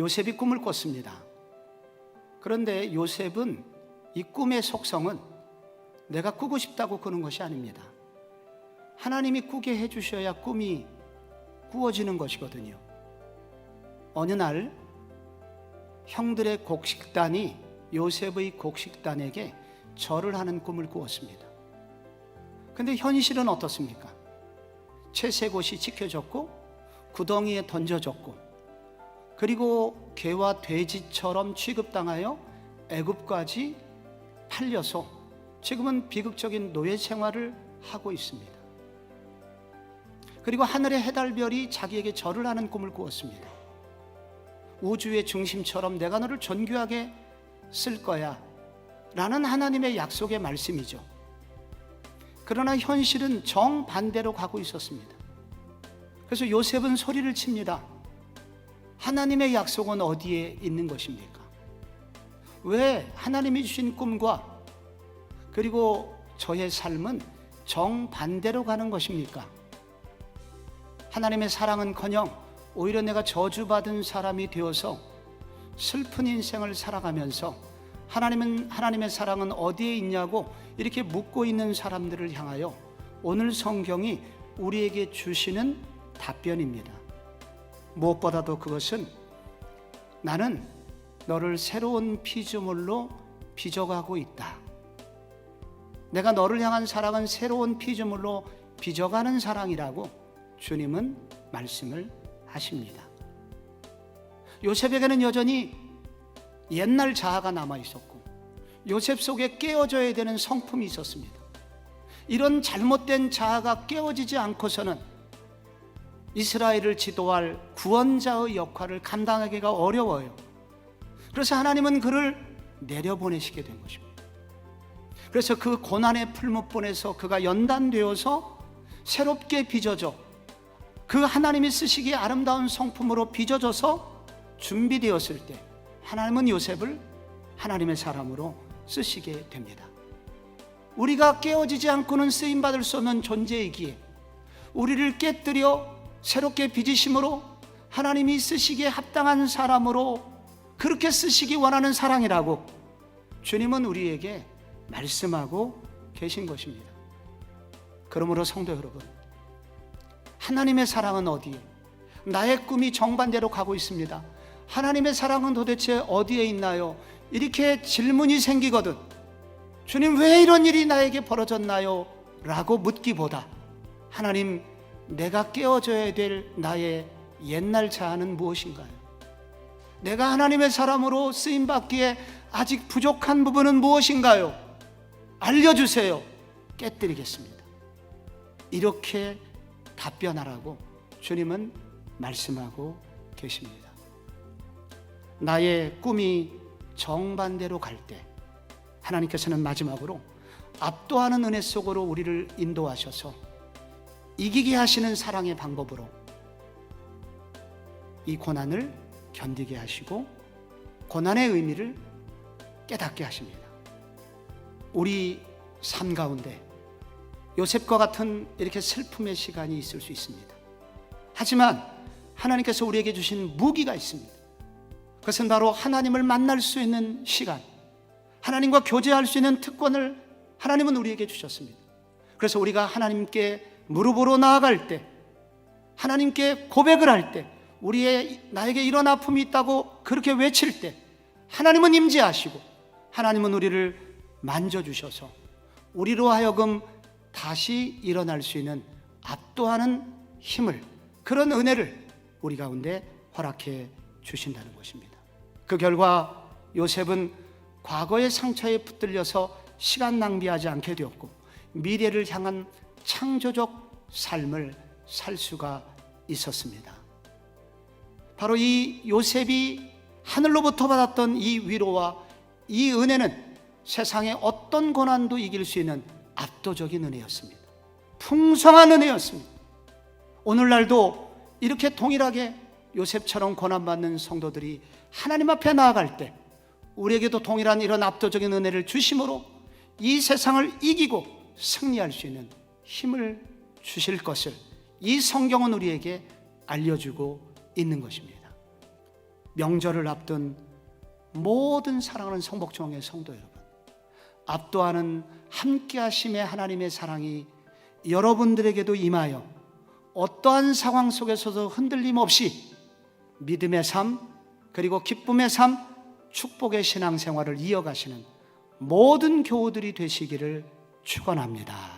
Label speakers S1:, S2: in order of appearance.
S1: 요셉이 꿈을 꿨습니다. 그런데 요셉은 이 꿈의 속성은 내가 꾸고 싶다고 꾸는 것이 아닙니다. 하나님이 꾸게 해주셔야 꿈이 꾸어지는 것이거든요. 어느 날 형들의 곡식단이 요셉의 곡식단에게 절을 하는 꿈을 꾸었습니다. 근데 현실은 어떻습니까? 채색옷이 지켜졌고 구덩이에 던져졌고, 그리고 개와 돼지처럼 취급당하여 애굽까지 팔려서 지금은 비극적인 노예 생활을 하고 있습니다. 그리고 하늘의 해달별이 자기에게 절을 하는 꿈을 꾸었습니다. 우주의 중심처럼 내가 너를 존귀하게 쓸 거야 라는 하나님의 약속의 말씀이죠. 그러나 현실은 정반대로 가고 있었습니다. 그래서 요셉은 소리를 칩니다. 하나님의 약속은 어디에 있는 것입니까? 왜 하나님이 주신 꿈과 그리고 저의 삶은 정반대로 가는 것입니까? 하나님의 사랑은커녕 오히려 내가 저주받은 사람이 되어서 슬픈 인생을 살아가면서 하나님의 사랑은 어디에 있냐고 이렇게 묻고 있는 사람들을 향하여 오늘 성경이 우리에게 주시는 답변입니다. 무엇보다도 그것은 나는 너를 새로운 피조물로 빚어가고 있다. 내가 너를 향한 사랑은 새로운 피조물로 빚어가는 사랑이라고 주님은 말씀을 하십니다. 요셉에게는 여전히 옛날 자아가 남아 있었고 요셉 속에 깨어져야 되는 성품이 있었습니다. 이런 잘못된 자아가 깨어지지 않고서는 이스라엘을 지도할 구원자의 역할을 감당하기가 어려워요. 그래서 하나님은 그를 내려보내시게 된 것입니다. 그래서 그 고난의 풀무본에서 그가 연단되어서 새롭게 빚어져 그 하나님이 쓰시기에 아름다운 성품으로 빚어져서 준비되었을 때 하나님은 요셉을 하나님의 사람으로 쓰시게 됩니다. 우리가 깨어지지 않고는 쓰임받을 수 없는 존재이기에 우리를 깨뜨려 새롭게 빚으심으로 하나님이 쓰시기에 합당한 사람으로 그렇게 쓰시기 원하는 사랑이라고 주님은 우리에게 말씀하고 계신 것입니다. 그러므로 성도 여러분, 하나님의 사랑은 어디에? 나의 꿈이 정반대로 가고 있습니다. 하나님의 사랑은 도대체 어디에 있나요? 이렇게 질문이 생기거든 주님, 왜 이런 일이 나에게 벌어졌나요? 라고 묻기보다 하나님, 내가 깨어져야 될 나의 옛날 자아는 무엇인가요? 내가 하나님의 사람으로 쓰임받기에 아직 부족한 부분은 무엇인가요? 알려주세요. 깨뜨리겠습니다. 이렇게 답변하라고 주님은 말씀하고 계십니다. 나의 꿈이 정반대로 갈 때 하나님께서는 마지막으로 압도하는 은혜 속으로 우리를 인도하셔서 이기게 하시는 사랑의 방법으로 이 고난을 견디게 하시고 고난의 의미를 깨닫게 하십니다. 우리 삶 가운데 요셉과 같은 이렇게 슬픔의 시간이 있을 수 있습니다. 하지만 하나님께서 우리에게 주신 무기가 있습니다. 그것은 바로 하나님을 만날 수 있는 시간, 하나님과 교제할 수 있는 특권을 하나님은 우리에게 주셨습니다. 그래서 우리가 하나님께 무릎으로 나아갈 때, 하나님께 고백을 할 때, 나에게 이런 아픔이 있다고 그렇게 외칠 때 하나님은 임재하시고 하나님은 우리를 만져주셔서 우리로 하여금 다시 일어날 수 있는 압도하는 힘을, 그런 은혜를 우리 가운데 허락해 주신다는 것입니다. 그 결과 요셉은 과거의 상처에 붙들려서 시간 낭비하지 않게 되었고 미래를 향한 창조적 삶을 살 수가 있었습니다. 바로 이 요셉이 하늘로부터 받았던 이 위로와 이 은혜는 세상의 어떤 고난도 이길 수 있는 압도적인 은혜였습니다. 풍성한 은혜였습니다. 오늘날도 이렇게 동일하게 요셉처럼 고난받는 성도들이 하나님 앞에 나아갈 때 우리에게도 동일한 이런 압도적인 은혜를 주심으로 이 세상을 이기고 승리할 수 있는 힘을 주실 것을 이 성경은 우리에게 알려주고 있는 것입니다. 명절을 앞둔 모든 사랑하는 성복종의 성도 여러분, 압도하는 함께하심의 하나님의 사랑이 여러분들에게도 임하여 어떠한 상황 속에서도 흔들림 없이 믿음의 삶, 그리고 기쁨의 삶, 축복의 신앙생활을 이어가시는 모든 교우들이 되시기를 축원합니다.